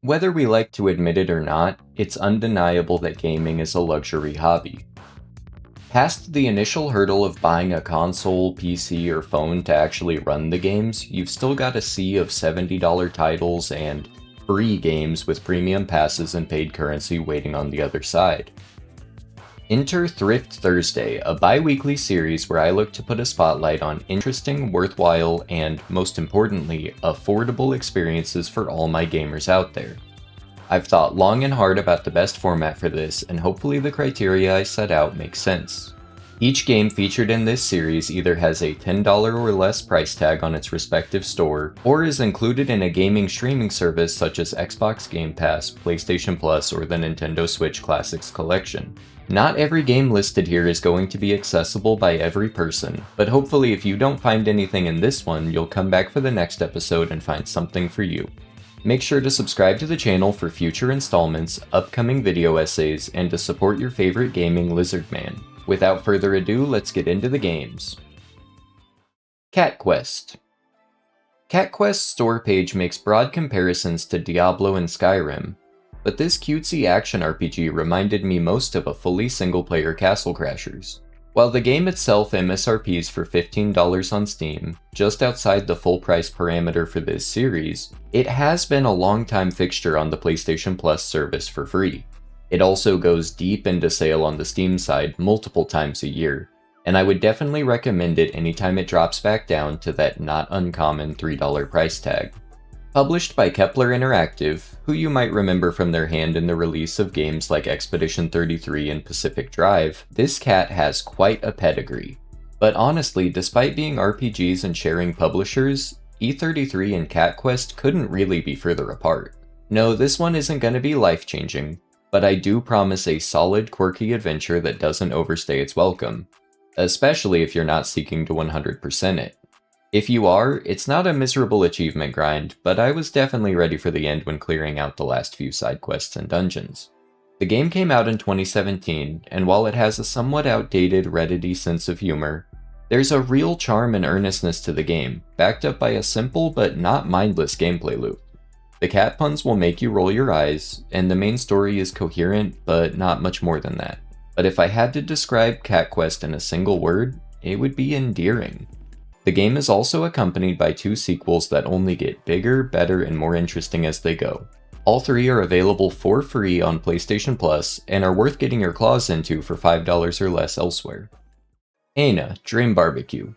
Whether we like to admit it or not, it's undeniable that gaming is a luxury hobby. Past the initial hurdle of buying a console, PC, or phone to actually run the games, you've still got a sea of $70 titles and free games with premium passes and paid currency waiting on the other side. Enter Thrift Thursday, a bi-weekly series where I look to put a spotlight on interesting, worthwhile, and, most importantly, affordable experiences for all my gamers out there. I've thought long and hard about the best format for this, and hopefully the criteria I set out makes sense. Each game featured in this series either has a $10 or less price tag on its respective store, or is included in a gaming streaming service such as Xbox Game Pass, PlayStation Plus, or the Nintendo Switch Classics Collection. Not every game listed here is going to be accessible by every person, but hopefully if you don't find anything in this one, you'll come back for the next episode and find something for you. Make sure to subscribe to the channel for future installments, upcoming video essays, and to support your favorite gaming lizard man. Without further ado, let's get into the games. Cat Quest. Cat Quest's store page makes broad comparisons to Diablo and Skyrim, but this cutesy action RPG reminded me most of a fully single-player Castle Crashers. While the game itself MSRPs for $15 on Steam, just outside the full price parameter for this series, it has been a long-time fixture on the PlayStation Plus service for free. It also goes deep into sale on the Steam side multiple times a year, and I would definitely recommend it anytime it drops back down to that not uncommon $3 price tag. Published by Kepler Interactive, who you might remember from their hand in the release of games like Expedition 33 and Pacific Drive, this cat has quite a pedigree. But honestly, despite being RPGs and sharing publishers, E33 and Cat Quest couldn't really be further apart. No, this one isn't going to be life-changing, but I do promise a solid, quirky adventure that doesn't overstay its welcome, especially if you're not seeking to 100% it. If you are, it's not a miserable achievement grind, but I was definitely ready for the end when clearing out the last few side quests and dungeons. The game came out in 2017, and while it has a somewhat outdated Reddit-y sense of humor, there's a real charm and earnestness to the game, backed up by a simple but not mindless gameplay loop. The cat puns will make you roll your eyes, and the main story is coherent, but not much more than that. But if I had to describe Cat Quest in a single word, it would be endearing. The game is also accompanied by 2 sequels that only get bigger, better, and more interesting as they go. All 3 are available for free on PlayStation Plus and are worth getting your claws into for $5 or less elsewhere. ENA, Dream Barbecue.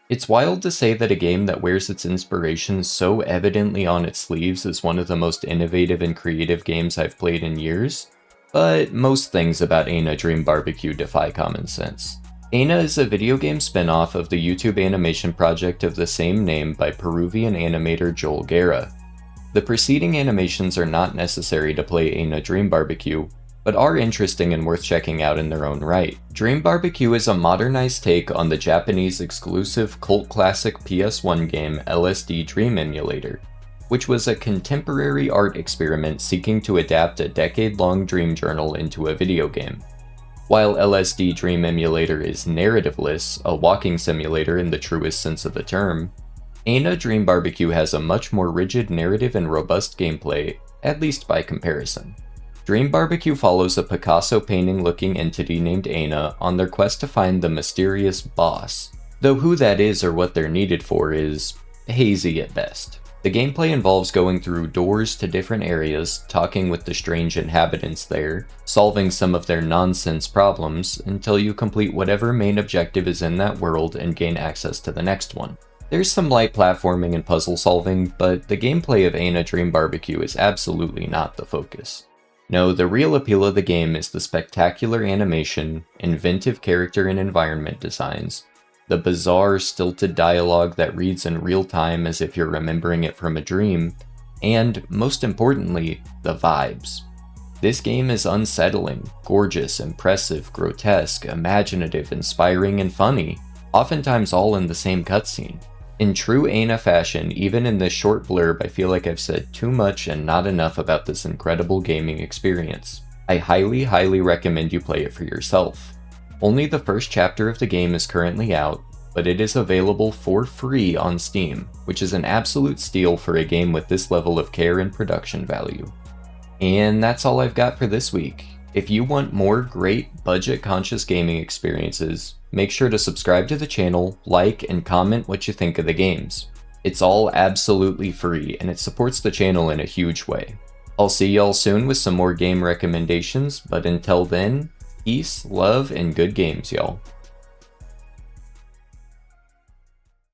It's wild to say that a game that wears its inspiration so evidently on its sleeves is one of the most innovative and creative games I've played in years, but most things about ENA Dream Barbecue defy common sense. ENA is a video game spin-off of the YouTube animation project of the same name by Peruvian animator Joel Guerra. The preceding animations are not necessary to play ENA Dream Barbecue, but are interesting and worth checking out in their own right. Dream Barbecue is a modernized take on the Japanese exclusive cult classic PS1 game LSD Dream Emulator, which was a contemporary art experiment seeking to adapt a decade-long dream journal into a video game. While LSD Dream Emulator is narrativeless, a walking simulator in the truest sense of the term, ENA Dream Barbecue has a much more rigid narrative and robust gameplay, at least by comparison. Dream Barbecue follows a Picasso painting-looking entity named ENA on their quest to find the mysterious boss, though who that is or what they're needed for is hazy at best. The gameplay involves going through doors to different areas, talking with the strange inhabitants there, solving some of their nonsense problems, until you complete whatever main objective is in that world and gain access to the next one. There's some light platforming and puzzle solving, but the gameplay of ENA Dream Barbecue is absolutely not the focus. No, the real appeal of the game is the spectacular animation, inventive character and environment designs, the bizarre, stilted dialogue that reads in real time as if you're remembering it from a dream, and, most importantly, the vibes. This game is unsettling, gorgeous, impressive, grotesque, imaginative, inspiring, and funny, oftentimes all in the same cutscene. In true ENA fashion, even in this short blurb, I feel like I've said too much and not enough about this incredible gaming experience. I highly recommend you play it for yourself. Only the first chapter of the game is currently out, but it is available for free on Steam, which is an absolute steal for a game with this level of care and production value. And that's all I've got for this week. If you want more great budget-conscious gaming experiences, make sure to subscribe to the channel, like, and comment what you think of the games. It's all absolutely free, and it supports the channel in a huge way. I'll see y'all soon with some more game recommendations, but until then, peace, love, and good games, y'all.